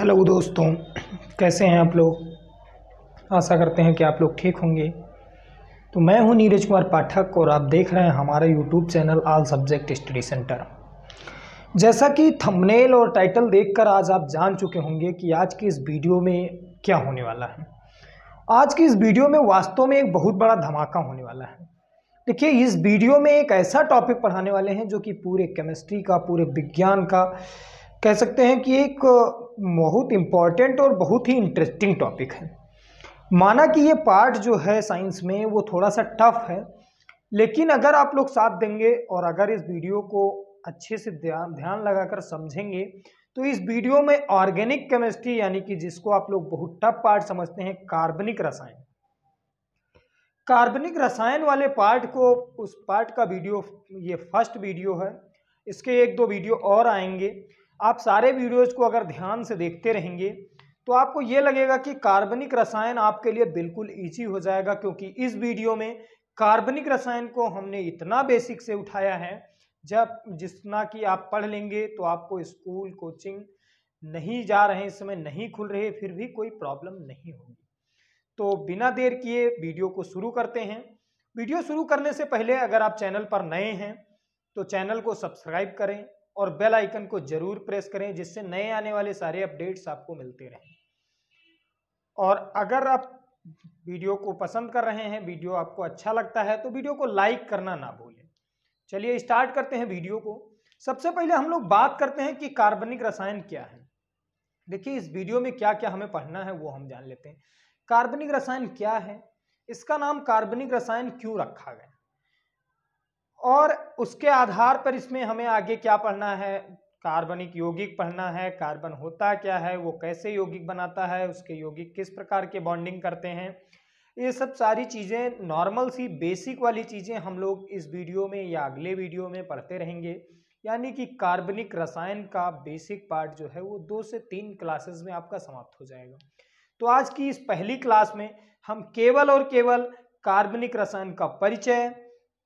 Hello दोस्तों, कैसे हैं आप लोग। आशा करते हैं कि आप लोग ठीक होंगे। तो मैं हूं नीरज कुमार पाठक और आप देख रहे हैं हमारा YouTube channel all subject study centre. जैसा कि थंबनेल और टाइटल देखकर आज आप जान चुके होंगे कि आज की इस वीडियो में क्या होने वाला है। आज की इस वीडियो में वास्तव में एक बहुत बड़ा धमाका होने वाला है। देखिए, इस वीडियो में एक ऐसा टॉपिक पढ़ाने वाले हैं जो कि पूरे केमिस्ट्री का, पूरे विज्ञान का कह सकते हैं कि एक बहुत इम्पॉर्टेंट और बहुत ही इंटरेस्टिंग टॉपिक है। माना कि ये पार्ट जो है साइंस में वो थोड़ा सा टफ है, लेकिन अगर आप लोग साथ देंगे और अगर इस वीडियो को अच्छे से ध्यान लगाकर समझेंगे तो इस वीडियो में ऑर्गेनिक केमिस्ट्री यानी कि जिसको आप लोग बहुत टफ पार्ट समझते हैं, कार्बनिक रसायन वाले पार्ट को, उस पार्ट का वीडियो ये फर्स्ट वीडियो है। इसके एक दो वीडियो और आएंगे। आप सारे वीडियोज को अगर ध्यान से देखते रहेंगे तो आपको ये लगेगा कि कार्बनिक रसायन आपके लिए बिल्कुल ईजी हो जाएगा, क्योंकि इस वीडियो में कार्बनिक रसायन को हमने इतना बेसिक से उठाया है जब जितना कि आप पढ़ लेंगे तो आपको स्कूल कोचिंग नहीं जा रहे, इस समय नहीं खुल रहे, फिर भी कोई प्रॉब्लम नहीं होगी। तो बिना देर किए वीडियो को शुरू करते हैं। वीडियो शुरू करने से पहले अगर आप चैनल पर नए हैं तो चैनल को सब्सक्राइब करें और बेल आइकन को जरूर प्रेस करें, जिससे नए आने वाले सारे अपडेट्स आपको मिलते रहें। और अगर आप वीडियो को पसंद कर रहे हैं, वीडियो आपको अच्छा लगता है तो वीडियो को लाइक करना ना भूलें। चलिए स्टार्ट करते हैं वीडियो को। सबसे पहले हम लोग बात करते हैं कि कार्बनिक रसायन क्या है। देखिए, इस वीडियो में क्या क्या हमें पढ़ना है वो हम जान लेते हैं। कार्बनिक रसायन क्या है, इसका नाम कार्बनिक रसायन क्यों रखा गया, और उसके आधार पर इसमें हमें आगे क्या पढ़ना है। कार्बनिक यौगिक पढ़ना है, कार्बन होता क्या है, वो कैसे यौगिक बनाता है, उसके यौगिक किस प्रकार के बॉन्डिंग करते हैं। ये सब सारी चीज़ें, नॉर्मल सी बेसिक वाली चीज़ें हम लोग इस वीडियो में या अगले वीडियो में पढ़ते रहेंगे। यानी कि कार्बनिक रसायन का बेसिक पार्ट जो है वो 2 से 3 क्लासेस में आपका समाप्त हो जाएगा। तो आज की इस पहली क्लास में हम केवल और केवल कार्बनिक रसायन का परिचय,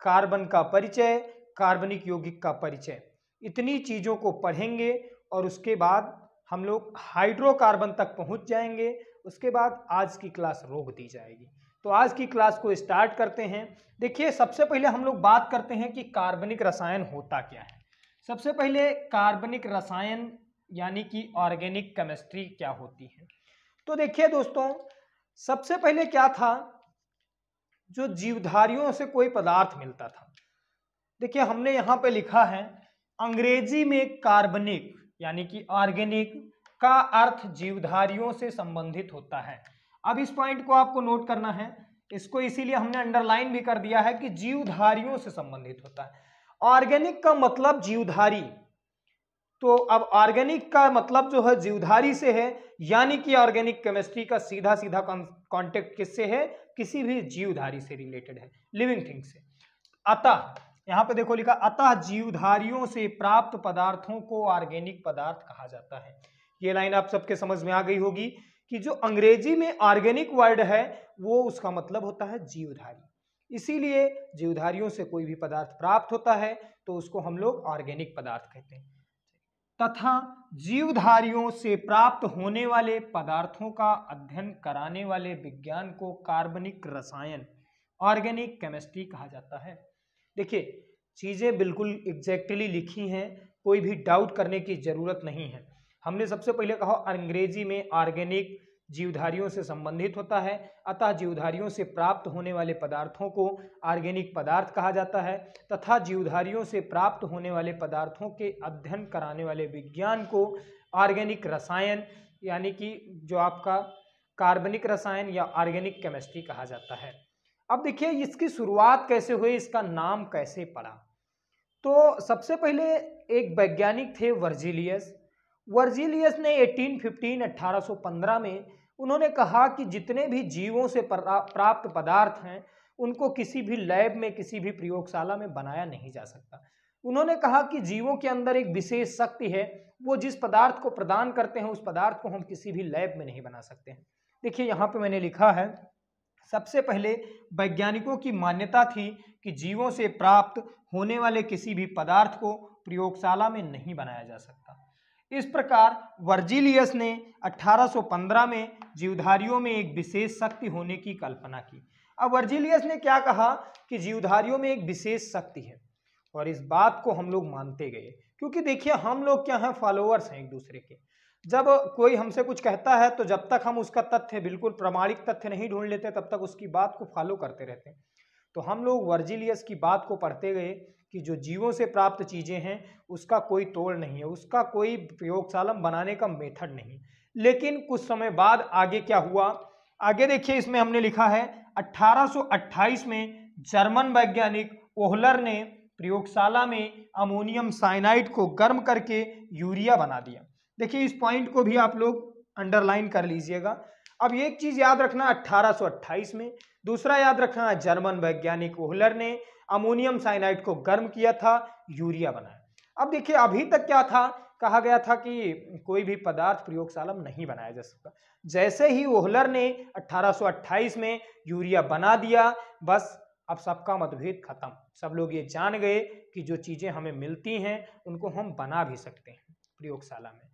कार्बन का परिचय, कार्बनिक यौगिक का परिचय, इतनी चीज़ों को पढ़ेंगे और उसके बाद हम लोग हाइड्रोकार्बन तक पहुंच जाएंगे। उसके बाद आज की क्लास रोक दी जाएगी। तो आज की क्लास को स्टार्ट करते हैं। देखिए, सबसे पहले हम लोग बात करते हैं कि कार्बनिक रसायन होता क्या है। सबसे पहले कार्बनिक रसायन यानी कि ऑर्गेनिक केमिस्ट्री क्या होती है। तो देखिए दोस्तों, सबसे पहले क्या था, जो जीवधारियों से कोई पदार्थ मिलता था। देखिए, हमने यहां पे लिखा है अंग्रेजी में कार्बनिक यानी कि ऑर्गेनिक का अर्थ जीवधारियों से संबंधित होता है। अब इस पॉइंट को आपको नोट करना है, इसको इसीलिए हमने अंडरलाइन भी कर दिया है कि जीवधारियों से संबंधित होता है। ऑर्गेनिक का मतलब जीवधारी, तो अब ऑर्गेनिक का मतलब जो है जीवधारी से है, यानी कि ऑर्गेनिक केमिस्ट्री का सीधा सीधा कांटेक्ट किससे है, किसी भी जीवधारी से रिलेटेड है, लिविंग थिंग से। अतः यहां पे देखो लिखा, अतः जीवधारियों से प्राप्त पदार्थों को ऑर्गेनिक पदार्थ कहा जाता है। ये लाइन आप सबके समझ में आ गई होगी कि जो अंग्रेजी में ऑर्गेनिक वर्ड है वो उसका मतलब होता है जीवधारी। इसीलिए जीवधारियों से कोई भी पदार्थ प्राप्त होता है तो उसको हम लोग ऑर्गेनिक पदार्थ कहते हैं। तथा जीवधारियों से प्राप्त होने वाले पदार्थों का अध्ययन कराने वाले विज्ञान को कार्बनिक रसायन, ऑर्गेनिक केमिस्ट्री कहा जाता है। देखिए, चीजें बिल्कुल एग्जैक्टली लिखी हैं, कोई भी डाउट करने की जरूरत नहीं है। हमने सबसे पहले कहा अंग्रेजी में ऑर्गेनिक जीवधारियों से संबंधित होता है, अतः जीवधारियों से प्राप्त होने वाले पदार्थों को ऑर्गेनिक पदार्थ कहा जाता है, तथा जीवधारियों से प्राप्त होने वाले पदार्थों के अध्ययन कराने वाले विज्ञान को ऑर्गेनिक रसायन यानी कि जो आपका कार्बनिक रसायन या ऑर्गेनिक केमिस्ट्री कहा जाता है। अब देखिए, इसकी शुरुआत कैसे हुई, इसका नाम कैसे पड़ा। तो सबसे पहले एक वैज्ञानिक थे वर्जिलियस ने 1815 में उन्होंने कहा कि जितने भी जीवों से प्राप्त पदार्थ हैं उनको किसी भी लैब में, किसी भी प्रयोगशाला में बनाया नहीं जा सकता। उन्होंने कहा कि जीवों के अंदर एक विशेष शक्ति है, वो जिस पदार्थ को प्रदान करते हैं उस पदार्थ को हम किसी भी लैब में नहीं बना सकते हैं। देखिए, यहाँ पे मैंने लिखा है, सबसे पहले वैज्ञानिकों की मान्यता थी कि जीवों से प्राप्त होने वाले किसी भी पदार्थ को प्रयोगशाला में नहीं बनाया जा सकता। इस प्रकार वर्जिलियस ने 1815 में जीवधारियों में एक विशेष शक्ति होने की कल्पना की। अब वर्जिलियस ने क्या कहा कि जीवधारियों में एक विशेष शक्ति है, और इस बात को हम लोग मानते गए, क्योंकि देखिए हम लोग क्या हैं, फॉलोअर्स हैं एक दूसरे के। जब कोई हमसे कुछ कहता है तो जब तक हम उसका तथ्य, बिल्कुल प्रामाणिक तथ्य नहीं ढूंढ लेते, तब तक उसकी बात को फॉलो करते रहते हैं। तो हम लोग वर्जिलियस की बात को पढ़ते गए कि जो जीवों से प्राप्त चीजें हैं उसका कोई तोड़ नहीं है, उसका कोई प्रयोगशाला बनाने का मेथड नहीं। लेकिन कुछ समय बाद आगे क्या हुआ, आगे देखिए, इसमें हमने लिखा है 1828 में जर्मन वैज्ञानिक ओहलर ने प्रयोगशाला में अमोनियम साइनाइड को गर्म करके यूरिया बना दिया। देखिए इस पॉइंट को भी आप लोग अंडरलाइन कर लीजिएगा। अब एक चीज याद रखना, 1828 में, दूसरा याद रखना है जर्मन वैज्ञानिक ओहलर ने अमोनियम साइनाइड को गर्म किया था, यूरिया बनाया। अब देखिए अभी तक क्या था, कहा गया था कि कोई भी पदार्थ प्रयोगशाला में नहीं बनाया जा सकता। जैसे ही ओहलर ने 1828 में यूरिया बना दिया, बस अब सबका मतभेद खत्म। सब लोग ये जान गए कि जो चीजें हमें मिलती हैं उनको हम बना भी सकते हैं प्रयोगशाला में।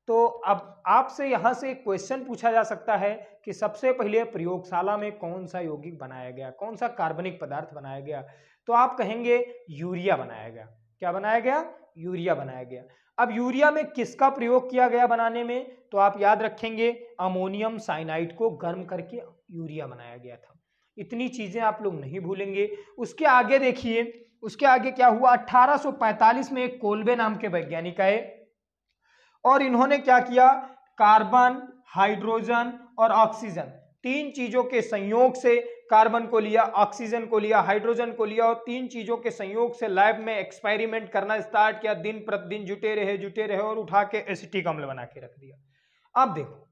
तो अब आपसे यहाँ से एक क्वेश्चन पूछा जा सकता है कि सबसे पहले प्रयोगशाला में कौन सा यौगिक बनाया गया, कौन सा कार्बनिक पदार्थ बनाया गया, तो आप कहेंगे यूरिया बनाया गया। क्या बनाया गया? यूरिया बनाया गया। अब यूरिया में किसका प्रयोग किया गया बनाने में, तो आप याद रखेंगे अमोनियम साइनाइड को गर्म करके यूरिया बनाया गया था। इतनी चीजें आप लोग नहीं भूलेंगे। उसके आगे देखिए, उसके आगे क्या हुआ, 1845 में एक कोल्बे नाम के वैज्ञानिक आए और इन्होंने क्या किया, कार्बन, हाइड्रोजन और ऑक्सीजन, तीन चीजों के संयोग से, कार्बन को लिया, ऑक्सीजन को लिया, हाइड्रोजन को लिया, और तीन चीजों के संयोग से लैब में एक्सपेरिमेंट करना स्टार्ट किया। दिन प्रतिदिन जुटे रहे और उठा के एसिटिक अम्ल बना के रख दिया। अब देखो,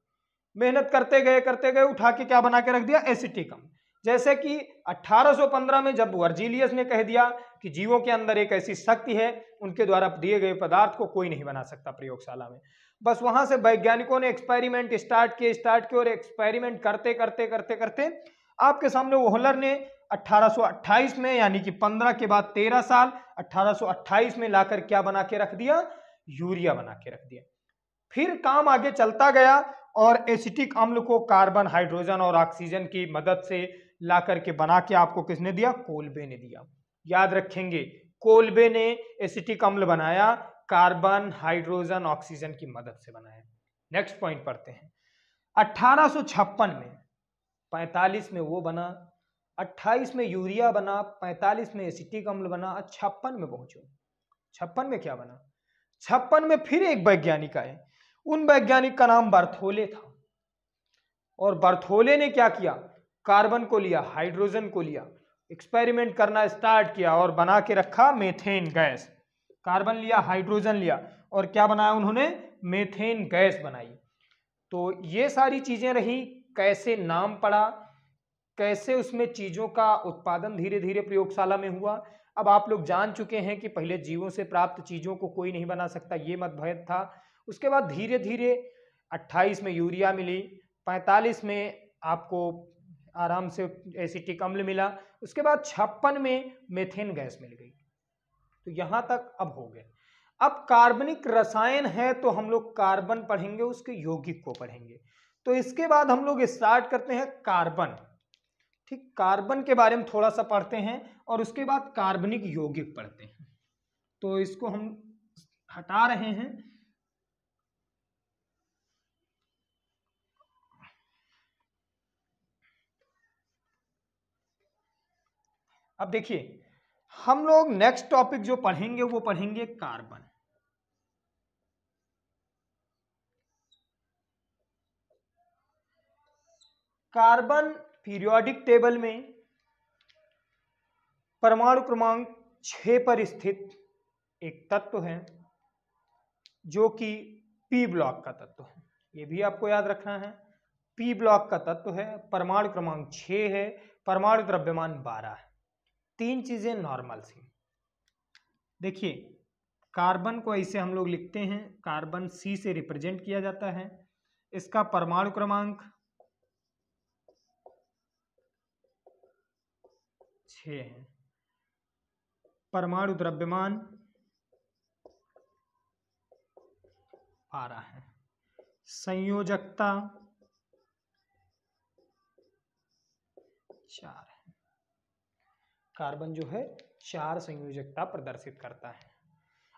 मेहनत करते गए उठा के क्या बना के रख दिया, एसिटिक अम्ल। जैसे कि 1815 में जब वर्जिलियस ने कह दिया कि जीवों के अंदर एक ऐसी शक्ति है, उनके द्वारा दिए गए पदार्थ को कोई नहीं बना सकता प्रयोगशाला में, बस वहां से वैज्ञानिकों ने एक्सपेरिमेंट स्टार्ट किए और एक्सपेरिमेंट करते आपके सामने ओहलर ने 1828 में, यानी कि 15 के बाद 13 साल, 1828 में लाकर क्या बना के रख दिया, यूरिया बना के रख दिया। फिर काम आगे चलता गया और एसिटिक अम्ल को कार्बन, हाइड्रोजन और ऑक्सीजन की मदद से ला करके बना के आपको किसने दिया, कोल्बे ने दिया। याद रखेंगे, कोल्बे ने एसिटिक अम्ल बनाया, कार्बन, हाइड्रोजन, ऑक्सीजन की मदद से बनाया। नेक्स्ट पॉइंट पढ़ते हैं। 1856 में, 45 में वो बना, 28 में यूरिया बना, 45 में एसिटिक अम्ल बना, 56 में पहुंचो। 56 में क्या बना, 56 में फिर एक वैज्ञानिक आए, उन वैज्ञानिक का नाम बर्थोले था। और बर्थोले ने क्या किया, कार्बन को लिया, हाइड्रोजन को लिया, एक्सपेरिमेंट करना स्टार्ट किया और बना के रखा मेथेन गैस। कार्बन लिया, हाइड्रोजन लिया और क्या बनाया उन्होंने, मेथेन गैस बनाई। तो ये सारी चीजें रही, कैसे नाम पड़ा, कैसे उसमें चीजों का उत्पादन धीरे धीरे प्रयोगशाला में हुआ। अब आप लोग जान चुके हैं कि पहले जीवों से प्राप्त चीजों को कोई नहीं बना सकता, ये मतभेद था। उसके बाद धीरे धीरे 28 में यूरिया मिली, 45 में आपको आराम से एसिटिक अम्ल मिला, उसके बाद 56 में मेथेन गैस मिल गई। तो यहां तक अब हो गए। अब कार्बनिक रसायन है तो हम लोग कार्बन पढ़ेंगे, उसके यौगिक को पढ़ेंगे। तो इसके बाद हम लोग स्टार्ट करते हैं कार्बन। ठीक, कार्बन के बारे में थोड़ा सा पढ़ते हैं और उसके बाद कार्बनिक यौगिक पढ़ते हैं। तो इसको हम हटा रहे हैं। अब देखिए, हम लोग नेक्स्ट टॉपिक जो पढ़ेंगे वो पढ़ेंगे कार्बन। कार्बन पीरियोडिक टेबल में परमाणु क्रमांक 6 पर स्थित एक तत्व है जो कि पी ब्लॉक का तत्व है। ये भी आपको याद रखना है, पी ब्लॉक का तत्व है, परमाणु क्रमांक 6 है, परमाणु द्रव्यमान 12 है। तीन चीजें नॉर्मल सी। देखिए, कार्बन को ऐसे हम लोग लिखते हैं, कार्बन सी से रिप्रेजेंट किया जाता है। इसका परमाणु क्रमांक 6 है, परमाणु द्रव्यमान 12 है। संयोजकता 4 है। कार्बन जो है 4 संयोजकता प्रदर्शित करता है।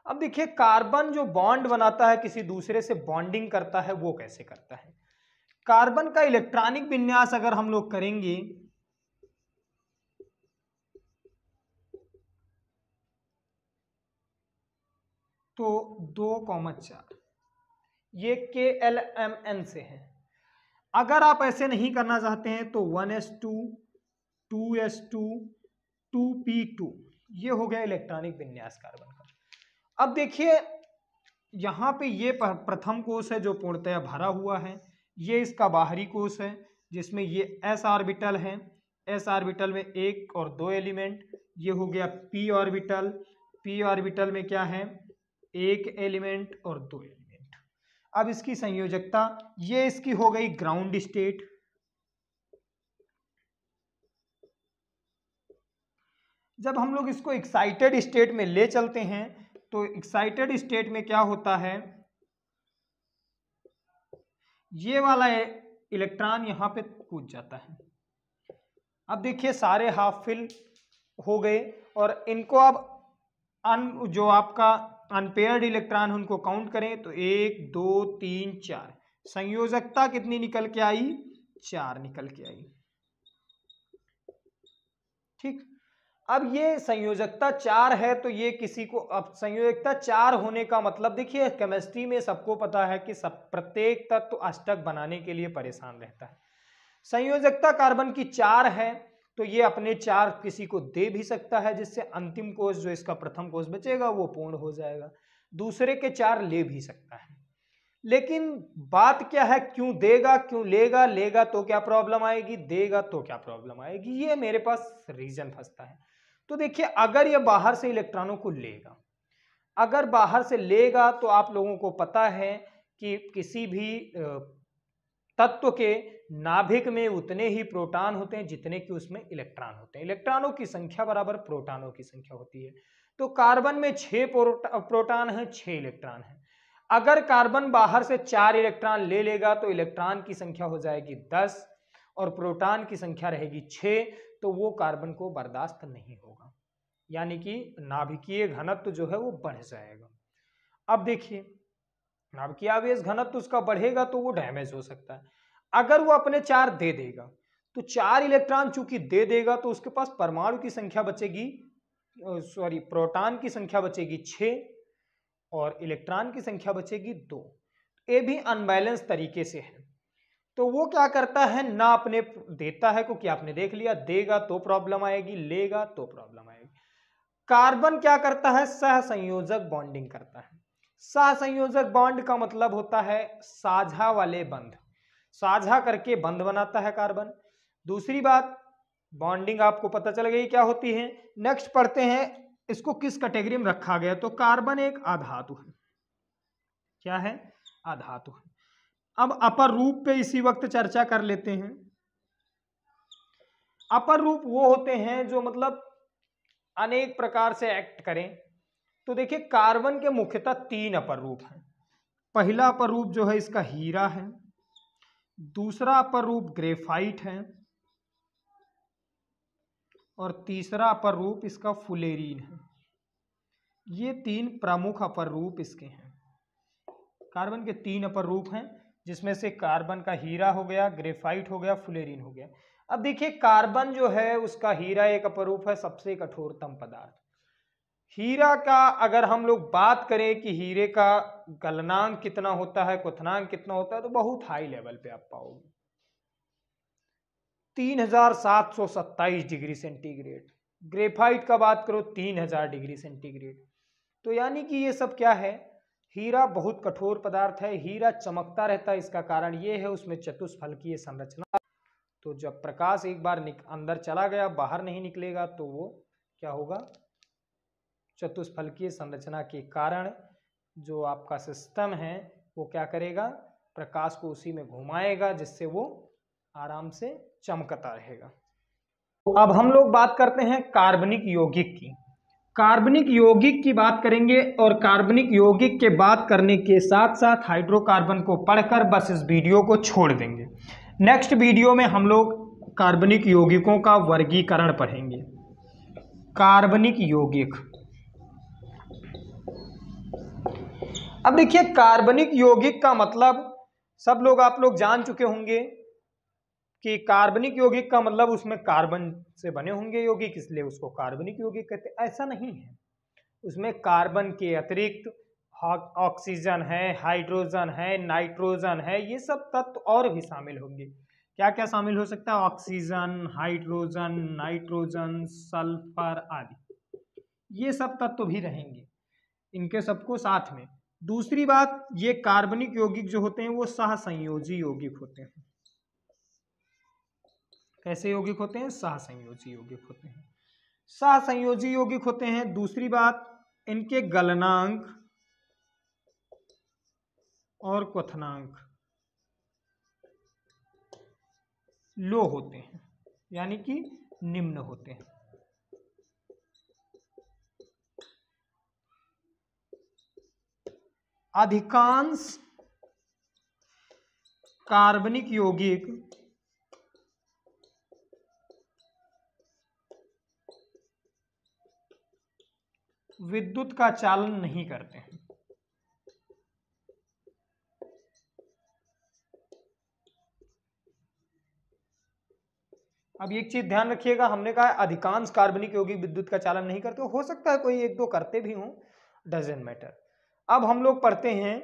अब देखिए कार्बन जो बॉन्ड बनाता है, किसी दूसरे से बॉन्डिंग करता है, वो कैसे करता है। कार्बन का इलेक्ट्रॉनिक विन्यास अगर हम लोग करेंगे तो 2,4 ये KLMN से है। अगर आप ऐसे नहीं करना चाहते हैं तो 1s2 2s2 2p2 ये हो गया इलेक्ट्रॉनिक विन्यास कार्बन का। अब देखिए यहाँ पे ये प्रथम कोश है जो पूर्णतया भरा हुआ है, ये इसका बाहरी कोश है जिसमें ये s ऑर्बिटल है, s ऑर्बिटल में 1 और 2 एलिमेंट, ये हो गया p ऑर्बिटल, p ऑर्बिटल में क्या है 1 एलिमेंट और 2 एलिमेंट। अब इसकी संयोजकता, ये इसकी हो गई ग्राउंड स्टेट। जब हम लोग इसको एक्साइटेड स्टेट में ले चलते हैं तो एक्साइटेड स्टेट में क्या होता है, ये वाला इलेक्ट्रॉन यहां पे कूद जाता है। अब देखिए सारे हाफ फिल हो गए और इनको अब जो आपका अनपेयर्ड इलेक्ट्रॉन उनको काउंट करें तो 1 2 3 4, संयोजकता कितनी निकल के आई 4 निकल के आई। ठीक, अब ये संयोजकता 4 है तो ये किसी को, अब संयोजकता 4 होने का मतलब देखिए केमिस्ट्री में सबको पता है कि सब प्रत्येक तत्व अष्टक बनाने के लिए परेशान रहता है। संयोजकता कार्बन की 4 है तो ये अपने 4 किसी को दे भी सकता है जिससे अंतिम कोश जो इसका प्रथम कोश बचेगा वो पूर्ण हो जाएगा। दूसरे के 4 ले भी सकता है, लेकिन बात क्या है, क्यों देगा क्यों लेगा, लेगा तो क्या प्रॉब्लम आएगी, देगा तो क्या प्रॉब्लम आएगी, ये मेरे पास रीजन फंसता है। तो देखिए अगर ये बाहर से इलेक्ट्रॉनों को लेगा, अगर बाहर से लेगा तो आप लोगों को पता है कि किसी भी तत्व के नाभिक में उतने ही प्रोटॉन होते हैं जितने कि उसमें इलेक्ट्रॉन होते हैं। इलेक्ट्रॉनों की संख्या बराबर प्रोटॉनों की संख्या होती है। तो कार्बन में 6 प्रोटॉन है, 6 इलेक्ट्रॉन है। अगर कार्बन बाहर से 4 इलेक्ट्रॉन ले लेगा तो इलेक्ट्रॉन की संख्या हो जाएगी 10 और प्रोटॉन की संख्या रहेगी 6, तो वो कार्बन को बर्दाश्त नहीं होगा, यानी कि नाभिकीय घनत्व जो है वो बढ़ जाएगा। अब देखिए नाभिकीय आवेश घनत्व उसका बढ़ेगा तो वो डैमेज हो सकता है। अगर वो अपने 4 दे देगा तो 4 इलेक्ट्रॉन चूंकि दे देगा तो उसके पास परमाणु की संख्या बचेगी, प्रोटॉन की संख्या बचेगी 6 और इलेक्ट्रॉन की संख्या बचेगी 2। ये भी अनबैलेंस तरीके से है। तो वो क्या करता है, ना अपने देता है, क्योंकि आपने देख लिया देगा तो प्रॉब्लम आएगी, लेगा तो प्रॉब्लम आएगी। कार्बन क्या करता है, सहसंयोजक बॉन्डिंग करता है। सहसंयोजक बॉन्ड का मतलब होता है साझा वाले बंध, साझा करके बंध बनाता है कार्बन। दूसरी बात बॉन्डिंग आपको पता चल गई क्या होती है। नेक्स्ट पढ़ते हैं इसको किस कैटेगरी में रखा गया, तो कार्बन एक अधातु है। क्या है, अधातु है। अब अपर रूप पे इसी वक्त चर्चा कर लेते हैं। अपर रूप वो होते हैं जो मतलब अनेक प्रकार से एक्ट करें। तो देखिए कार्बन के मुख्यतः 3 अपर रूप हैं। पहला अपर रूप जो है इसका हीरा है, दूसरा अपर रूप ग्रेफाइट है और तीसरा अपर रूप इसका फुलेरीन है। ये 3 प्रमुख अपर रूप इसके हैं। कार्बन के 3 अपर रूप हैं जिसमें से कार्बन का हीरा हो गया, ग्रेफाइट हो गया, फुलेरीन हो गया। अब देखिए कार्बन जो है उसका हीरा एक अपर रूप है, सबसे कठोरतम पदार्थ। हीरा का अगर हम लोग बात करें कि हीरे का गलनांक कितना होता है, क्वथनांक कितना होता है, तो बहुत हाई लेवल पे आप पाओगे 3727 डिग्री सेंटीग्रेड। ग्रेफाइट का बात करो 3000 डिग्री सेंटीग्रेड। तो यानी कि ये सब क्या है, हीरा बहुत कठोर पदार्थ है। हीरा चमकता रहता है, इसका कारण ये है उसमें चतुष्फलकीय संरचना। तो जब प्रकाश एक बार अंदर चला गया बाहर नहीं निकलेगा तो वो क्या होगा, चतुष्फलकीय संरचना के कारण जो आपका सिस्टम है वो क्या करेगा, प्रकाश को उसी में घुमाएगा जिससे वो आराम से चमकता रहेगा। तो अब हम लोग बात करते हैं कार्बनिक यौगिक की। कार्बनिक यौगिक की बात करेंगे और कार्बनिक यौगिक के बात करने के साथ साथ हाइड्रोकार्बन को पढ़कर बस इस वीडियो को छोड़ देंगे। नेक्स्ट वीडियो में हम लोग कार्बनिक यौगिकों का वर्गीकरण पढ़ेंगे। कार्बनिक यौगिक, अब देखिए कार्बनिक यौगिक का मतलब सब लोग आप लोग जान चुके होंगे कि कार्बनिक यौगिक का मतलब उसमें कार्बन से बने होंगे यौगिक, इसलिए उसको कार्बनिक यौगिक कहते हैं। ऐसा नहीं है, उसमें कार्बन के अतिरिक्त ऑक्सीजन है, हाइड्रोजन है, नाइट्रोजन है, ये सब तत्व और भी शामिल होंगे। क्या क्या शामिल हो सकता है? ऑक्सीजन, हाइड्रोजन, नाइट्रोजन, सल्फर आदि, ये सब तत्व भी रहेंगे, इनके सबको साथ में। दूसरी बात, ये कार्बनिक यौगिक जो होते हैं वो सहसंयोजी यौगिक होते हैं। कैसे यौगिक होते हैं? सहसंयोजी यौगिक होते हैं। सहसंयोजी यौगिक होते हैं। दूसरी बात, इनके गलनांक और क्वथनांक लो होते हैं, यानी कि निम्न होते हैं। अधिकांश कार्बनिक यौगिक विद्युत का चालन नहीं करते हैं। अब एक चीज ध्यान रखिएगा, हमने कहा अधिकांश कार्बनिक यौगिक विद्युत का चालन नहीं करते, हो सकता है कोई एक दो करते भी हों, डजंट मैटर। अब हम लोग पढ़ते हैं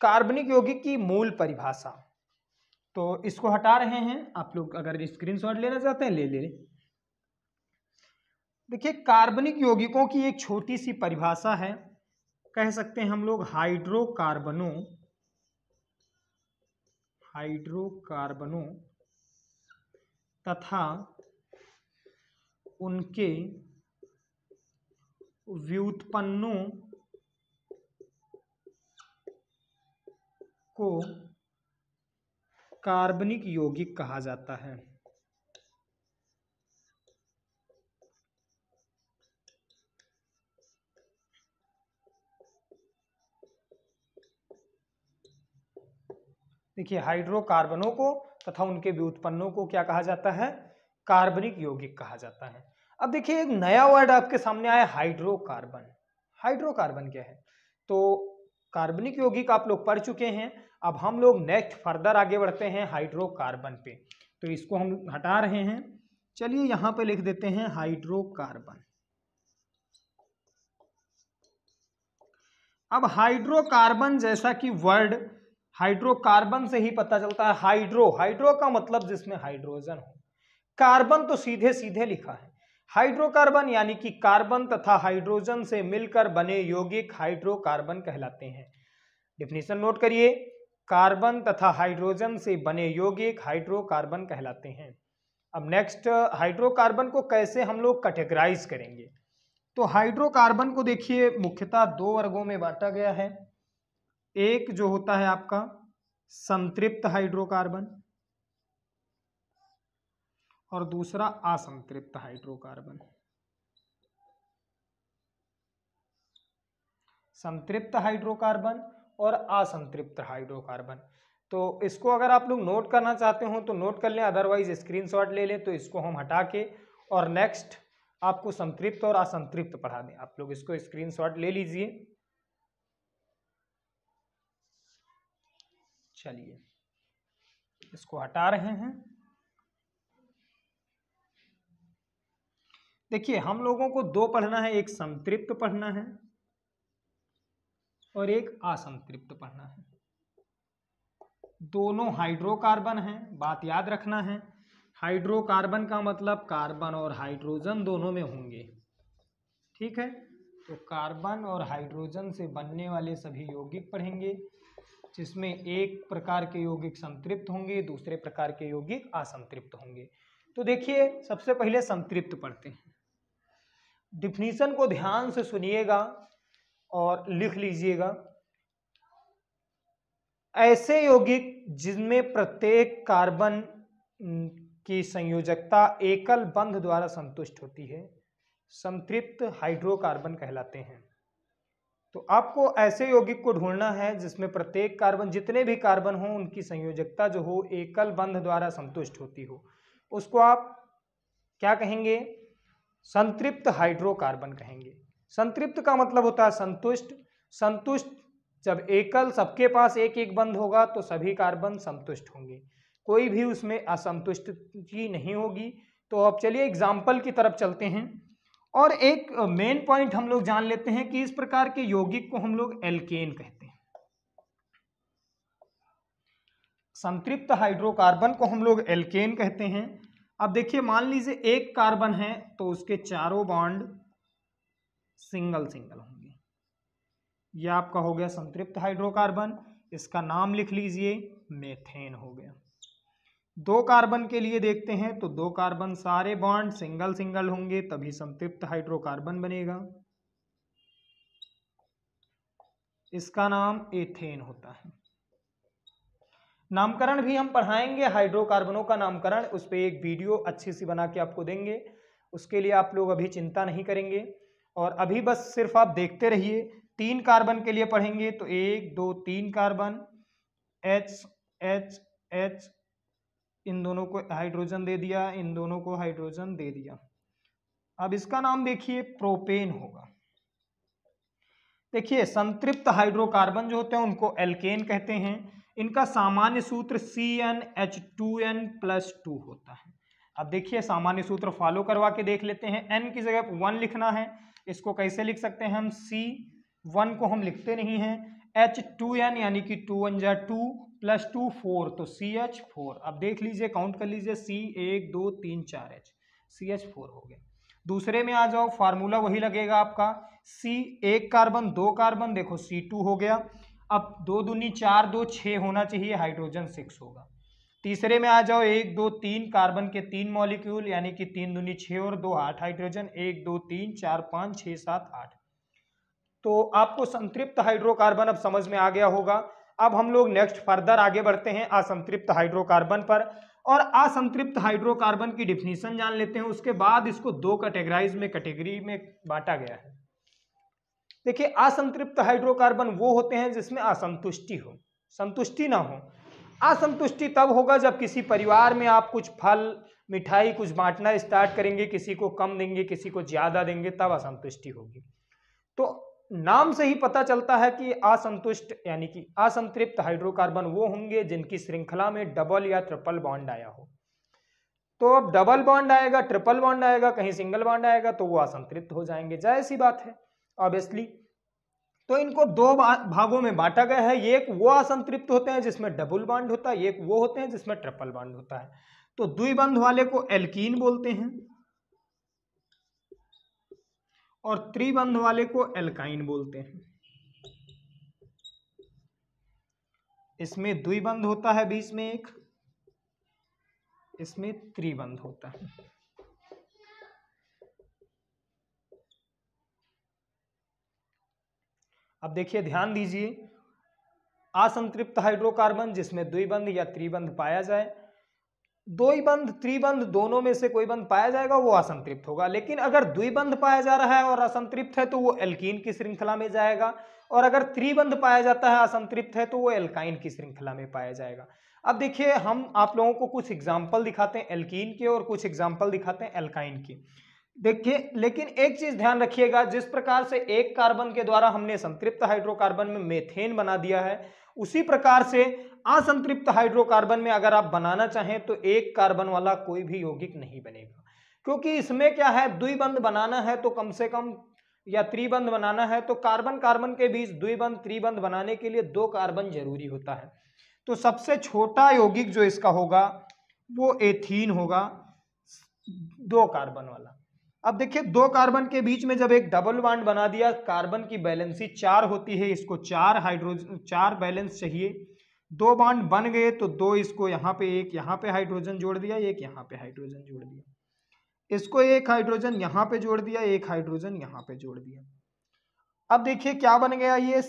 कार्बनिक यौगिक की मूल परिभाषा। तो इसको हटा रहे हैं, आप लोग अगर स्क्रीनशॉट लेना चाहते हैं ले ले। देखिए कार्बनिक यौगिकों की एक छोटी सी परिभाषा है, कह सकते हैं हम लोग हाइड्रोकार्बनों तथा उनके व्युत्पन्नों को कार्बनिक यौगिक कहा जाता है। देखिए हाइड्रोकार्बनों को तथा उनके व्युत्पन्नों को क्या कहा जाता है? कार्बनिक यौगिक कहा जाता है। अब देखिए एक नया वर्ड आपके सामने आया, हाइड्रोकार्बन। हाइड्रोकार्बन क्या है? तो कार्बनिक यौगिक आप लोग पढ़ चुके हैं, अब हम लोग नेक्स्ट फर्दर आगे बढ़ते हैं हाइड्रोकार्बन पे। तो इसको हम हटा रहे हैं, चलिए यहां पे लिख देते हैं हाइड्रोकार्बन। अब हाइड्रोकार्बन जैसा कि वर्ड हाइड्रोकार्बन से ही पता चलता है, हाइड्रो का मतलब जिसमें हाइड्रोजन हो, कार्बन तो सीधे सीधे लिखा है। हाइड्रोकार्बन यानी कि कार्बन तथा हाइड्रोजन से मिलकर बने यौगिक हाइड्रोकार्बन कहलाते हैं। डेफिनेशन नोट करिए, कार्बन तथा हाइड्रोजन से बने यौगिक हाइड्रोकार्बन कहलाते हैं। अब नेक्स्ट, हाइड्रोकार्बन को कैसे हम लोग कैटेगराइज करेंगे? तो हाइड्रोकार्बन को देखिए मुख्यतः दो वर्गों में बांटा गया है। एक जो होता है आपका संतृप्त हाइड्रोकार्बन और दूसरा असंतृप्त हाइड्रोकार्बन। संतृप्त हाइड्रोकार्बन और असंतृप्त हाइड्रोकार्बन। तो इसको अगर आप लोग नोट करना चाहते हो तो नोट कर लें, अदरवाइज स्क्रीनशॉट ले लें। तो इसको हम हटा के और नेक्स्ट आपको संतृप्त और असंतृप्त पढ़ा दें। आप लोग इसको स्क्रीनशॉट ले लीजिए। चलिए इसको हटा रहे हैं। देखिए हम लोगों को दो पढ़ना है, एक संतृप्त पढ़ना है और एक असंतृप्त पढ़ना है। दोनों हाइड्रोकार्बन हैं, बात याद रखना है। हाइड्रोकार्बन का मतलब कार्बन और हाइड्रोजन दोनों में होंगे, ठीक है। तो कार्बन और हाइड्रोजन से बनने वाले सभी यौगिक पढ़ेंगे, जिसमें एक प्रकार के यौगिक संतृप्त होंगे, दूसरे प्रकार के यौगिक असंतृप्त होंगे। तो देखिए सबसे पहले संतृप्त पढ़ते हैं। डिफिनीशन को ध्यान से सुनिएगा और लिख लीजिएगा। ऐसे यौगिक जिनमें प्रत्येक कार्बन की संयोजकता एकल बंध द्वारा संतुष्ट होती है, संतृप्त हाइड्रोकार्बन कहलाते हैं। तो आपको ऐसे यौगिक को ढूंढना है जिसमें प्रत्येक कार्बन, जितने भी कार्बन हो उनकी संयोजकता जो हो एकल बंध द्वारा संतुष्ट होती हो, उसको आप क्या कहेंगे? संतृप्त हाइड्रोकार्बन कहेंगे। संतृप्त का मतलब होता है संतुष्ट। संतुष्ट जब एकल, सबके पास एक एक बंध होगा तो सभी कार्बन संतुष्ट होंगे, कोई भी उसमें असंतुष्टि नहीं होगी। तो अब चलिए एग्जाम्पल की तरफ चलते हैं और एक मेन पॉइंट हम लोग जान लेते हैं कि इस प्रकार के यौगिक को हम लोग एल्केन कहते हैं। संतृप्त हाइड्रोकार्बन को हम लोग एल्केन कहते हैं। अब देखिए, मान लीजिए एक कार्बन है तो उसके चारों बॉन्ड सिंगल सिंगल होंगे। यह आपका हो गया संतृप्त हाइड्रोकार्बन। इसका नाम लिख लीजिए, मेथेन हो गया। दो कार्बन के लिए देखते हैं तो दो कार्बन सारे बॉन्ड सिंगल सिंगल होंगे, तभी संतृप्त हाइड्रोकार्बन बनेगा। इसका नाम एथेन होता है। नामकरण भी हम पढ़ाएंगे, हाइड्रोकार्बनों का नामकरण, उस पर एक वीडियो अच्छी सी बना के आपको देंगे। उसके लिए आप लोग अभी चिंता नहीं करेंगे और अभी बस सिर्फ आप देखते रहिए। 3 कार्बन के लिए पढ़ेंगे तो 1 2 3 कार्बन, H H H, इन दोनों को हाइड्रोजन दे दिया, इन दोनों को हाइड्रोजन दे दिया। अब इसका नाम देखिए प्रोपेन होगा। देखिए, संतृप्त हाइड्रोकार्बन जो होते हैं उनको एल्केन कहते हैं। इनका सामान्य सूत्र CnH2n+2 होता है। अब देखिए, सामान्य सूत्र फॉलो करवा के देख लेते हैं। n की जगह 1 लिखना है। इसको कैसे लिख सकते हैं हम? C1 को हम लिखते नहीं हैं। H2n यानी कि 2 1 जा 2 + 2 4, तो CH4। अब देख लीजिए, काउंट कर लीजिए, C 1 2 3 4 H, CH4 हो गया। दूसरे में आ जाओ, फार्मूला वही लगेगा आपका। C 1 कार्बन 2 कार्बन, देखो C2 हो गया। अब 2 दूनी 4 2 6 होना चाहिए, हाइड्रोजन 6 होगा। तीसरे में आ जाओ, 1 2 3 कार्बन के 3 मॉलिक्यूल यानी कि 3 दूनी 6 और 2 8 हाइड्रोजन, 1 2 3 4 5 6 7 8। तो आपको संतृप्त हाइड्रोकार्बन अब समझ में आ गया होगा। अब हम लोग नेक्स्ट फर्दर आगे बढ़ते हैं असंतृप्त हाइड्रोकार्बन पर, और असंतृप्त हाइड्रोकार्बन की डिफिनीशन जान लेते हैं। उसके बाद इसको 2 कैटेगरी में बांटा गया है। देखिए, असंतृप्त हाइड्रोकार्बन वो होते हैं जिसमें असंतुष्टि हो, संतुष्टि ना हो। असंतुष्टि तब होगा जब किसी परिवार में आप कुछ फल मिठाई कुछ बांटना स्टार्ट करेंगे, किसी को कम देंगे किसी को ज्यादा देंगे, तब असंतुष्टि होगी। तो नाम से ही पता चलता है कि असंतुष्ट यानी कि असंतृप्त हाइड्रोकार्बन वो होंगे जिनकी श्रृंखला में डबल या ट्रिपल बॉन्ड आया हो। तो अब डबल बॉन्ड आएगा, ट्रिपल बॉन्ड आएगा, कहीं सिंगल बॉन्ड आएगा तो वो असंतृप्त हो जाएंगे, जाहिर सी बात है ऑब्वियसली। तो इनको 2 भागों में बांटा गया है। एक वो असंतृप्त होते हैं जिसमें डबल बॉन्ड होता है, एक वो होते हैं जिसमें ट्रिपल बॉन्ड होता है। तो द्विबंध वाले को एल्कीन बोलते हैं और त्रिबंध वाले को एल्काइन बोलते हैं। इसमें द्विबंध होता है बीच में एक, इसमें त्रिबंध होता है। अब देखिए, ध्यान दीजिए, असंतृप्त हाइड्रोकार्बन जिसमें द्विबंध या त्रिबंध पाया जाए, द्विबंध त्रिबंध दोनों में से कोई बंध पाया जाएगा वो असंतृप्त होगा। लेकिन अगर द्विबंध पाया जा रहा है और असंतृप्त है तो वो एल्कीन की श्रृंखला में जाएगा, और अगर त्रिबंध पाया जाता है असंतृप्त है तो वो एल्काइन की श्रृंखला में पाया जाएगा। अब देखिए, हम आप लोगों को कुछ एग्जाम्पल दिखाते हैं एल्कीन के और कुछ एग्जाम्पल दिखाते हैं एल्काइन के। देखिए, लेकिन एक चीज ध्यान रखिएगा, जिस प्रकार से एक कार्बन के द्वारा हमने संतृप्त हाइड्रोकार्बन में मेथेन बना दिया है, उसी प्रकार से असंतृप्त हाइड्रोकार्बन में अगर आप बनाना चाहें तो एक कार्बन वाला कोई भी यौगिक नहीं बनेगा, क्योंकि इसमें क्या है, द्विबंध बनाना है तो कम से कम, या त्रिबंध बनाना है तो कार्बन कार्बन के बीच द्विबंध त्रिबंध बनाने के लिए 2 कार्बन जरूरी होता है। तो सबसे छोटा यौगिक जो इसका होगा वो एथीन होगा, 2 कार्बन वाला। अब देखिए, 2 कार्बन के बीच में जब एक डबल बॉन्ड बना दिया, कार्बन की बैलेंसी 4 होती है, इसको 4 बैलेंस चाहिए। 2 बॉन्ड बन गए तो 2 इसको यहाँ पे, एक यहाँ पे हाइड्रोजन जोड़ दिया, एक यहाँ पे हाइड्रोजन जोड़ दिया, इसको एक हाइड्रोजन यहाँ पे जोड़ दिया, एक हाइड्रोजन यहाँ पे जोड़ दिया। अब देखिए क्या बन गया, ये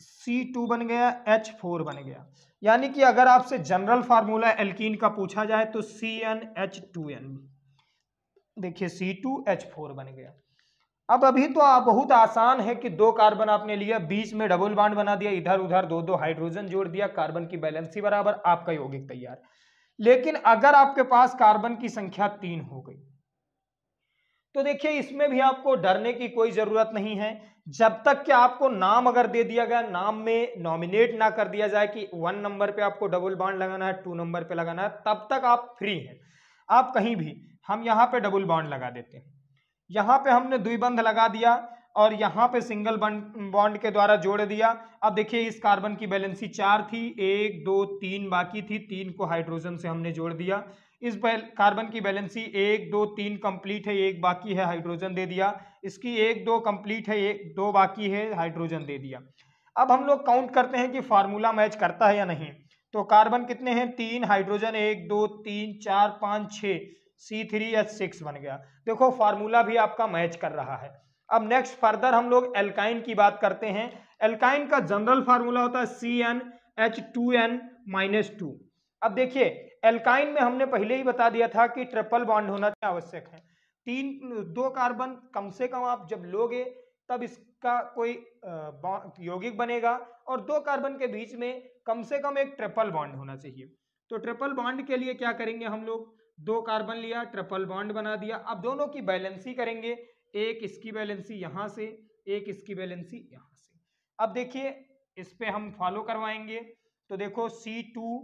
C2 बन गया, H4 बन गया। यानी कि अगर आपसे जनरल फार्मूला एल्कीन का पूछा जाए तो CnH2n, देखिए C2H4 बन गया। अब अभी तो आप बहुत आसान है कि 2 कार्बन आपने लिया, बीच में डबल बॉन्ड बना दिया, इधर उधर 2-2 हाइड्रोजन जोड़ दिया, कार्बन की वैलेंसी बराबर, आपका यौगिक तैयार। लेकिन अगर आपके पास कार्बन की संख्या 3 हो गई तो देखिए इसमें भी आपको डरने की कोई जरूरत नहीं है। जब तक कि आपको नाम अगर दे दिया गया, नाम में नॉमिनेट ना कर दिया जाए कि 1 नंबर पे आपको डबल बॉन्ड लगाना है, 2 नंबर पे लगाना है, तब तक आप फ्री हैं। आप कहीं भी, हम यहाँ पे डबल बॉन्ड लगा देते हैं, यहाँ पे हमने द्विबंध लगा दिया और यहाँ पे सिंगल बॉन्ड के द्वारा जोड़ दिया। अब देखिए इस कार्बन की वैलेंसी 4 थी, 1 2 3 बाकी थी, 3 को हाइड्रोजन से हमने जोड़ दिया। इस कार्बन की वैलेंसी 1 2 3 कंप्लीट है, 1 बाकी है, हाइड्रोजन दे दिया। इसकी 1 2 कंप्लीट है, 1 2 बाकी है, हाइड्रोजन दे दिया। अब हम लोग काउंट करते हैं कि फार्मूला मैच करता है या नहीं। तो कार्बन कितने हैं, 3, हाइड्रोजन 1 2 3 4 5 6, C3H6 बन गया। देखो फार्मूला भी आपका मैच कर रहा है। अब नेक्स्ट फर्दर हम लोग एल्काइन की बात करते हैं। एल्काइन का जनरल फार्मूला होता है CnH2n-2। अब देखिए एल्काइन में हमने पहले ही बता दिया था कि ट्रिपल बॉन्ड होना आवश्यक है। 2 कार्बन कम से कम आप जब लोगे तब इसका कोई यौगिक बनेगा, और 2 कार्बन के बीच में कम से कम एक ट्रिपल बॉन्ड होना चाहिए। तो ट्रिपल बॉन्ड के लिए क्या करेंगे हम लोग, 2 कार्बन लिया, ट्रिपल बॉन्ड बना दिया। अब दोनों की बैलेंसी करेंगे, एक इसकी बैलेंसी यहां से, एक इसकी बैलेंसी यहां से। अब देखिए इस पे हम फॉलो करवाएंगे। तो देखो C2,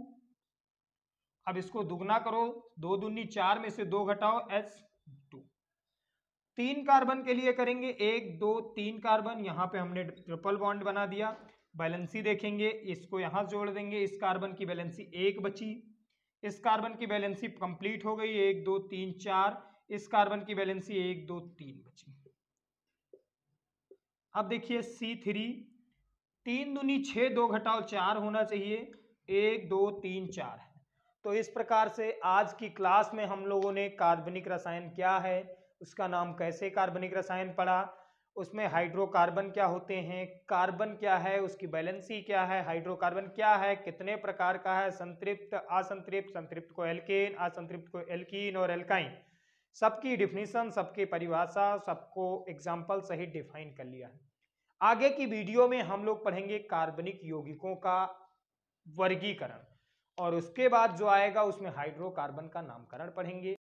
अब इसको दुगना करो, 2 दूनी 4 में से 2 घटाओ, H2। 3 कार्बन के लिए करेंगे, 1 2 3 कार्बन, यहाँ पे हमने ट्रिपल बॉन्ड बना दिया। बैलेंसी देखेंगे, इसको यहाँ जोड़ देंगे, इस कार्बन की बैलेंसी 1 बची, इस कार्बन की बैलेंसी कंप्लीट हो गई, 1 2 3 4, इस कार्बन की बैलेंसी 1 2 3 बची। अब देखिए C3, 3 दूनी 6, 2 घटाओ 4 होना चाहिए, 1 2 3 4 है। तो इस प्रकार से आज की क्लास में हम लोगों ने कार्बनिक रसायन क्या है, उसका नाम कैसे कार्बनिक रसायन पढ़ा, उसमें हाइड्रोकार्बन क्या होते हैं, कार्बन क्या है, उसकी बैलेंसी क्या है, हाइड्रोकार्बन क्या है, कितने प्रकार का है, संतृप्त, असंतृप्त, संतृप्त को एल्केन, असंतृप्त को एल्कीन और एल्काइन, सबकी डिफिनीशन, सबकी परिभाषा, सबको एग्जाम्पल सहित डिफाइन कर लिया है। आगे की वीडियो में हम लोग पढ़ेंगे कार्बनिक यौगिकों का वर्गीकरण, और उसके बाद जो आएगा उसमें हाइड्रोकार्बन का नामकरण पढ़ेंगे।